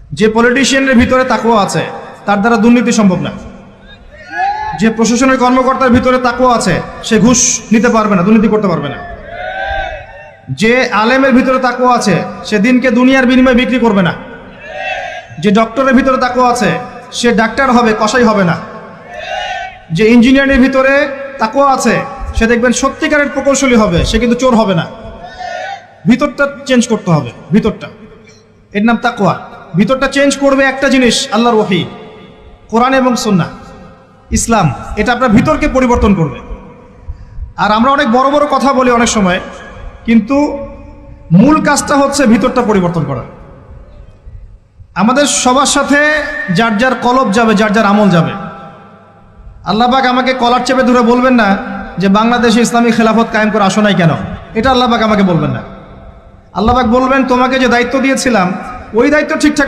যে পলিটিশিয়ানের ভিতরে তাকওয়া আছে তার দ্বারা দুর্নীতি সম্ভব না। যে প্রশাসনের কর্মকর্তার ভিতরে তাকওয়া আছে সে ঘুষ নিতে পারবে না, দুর্নীতি করতে পারবে না। যে আলেমের ভিতরে তাকওয়া আছে সে দিনকে দুনিয়ার বিনিময়ে বিক্রি করবে না। যে ডক্টরের ভিতরে তাকওয়া আছে সে ডাক্তার হবে, কসাই হবে না। যে ইঞ্জিনিয়ারের ভিতরে তাকওয়া আছে সে দেখবেন সত্যিকারের প্রকৌশলী হবে, সে কিন্তু চোর হবে না। ভিতরটা চেঞ্জ করতে হবে, ভিতরটা, এর নাম তাকওয়া। ভিতরটা চেঞ্জ করবে একটা জিনিস, আল্লাহর ওহী, কোরআন এবং সুন্নাহ, ইসলাম। এটা আপনার ভিতরকে পরিবর্তন করবে। আর আমরা অনেক বড় বড় কথা বলি অনেক সময়, কিন্তু মূল কাজটা হচ্ছে ভিতরটা পরিবর্তন করা। আমাদের সবার সাথে যার যার কলব যাবে, যার যার আমল যাবে। আল্লাহ পাক আমাকে কলার চেপে ধরে বলবেন না যে বাংলাদেশে ইসলামী খেলাফত কায়েম করে আসো নাই কেন, এটা আল্লাহ পাক আমাকে বলবেন না। আল্লাহ পাক বলবেন তোমাকে যে দায়িত্ব দিয়েছিলাম ওই দায়িত্ব ঠিকঠাক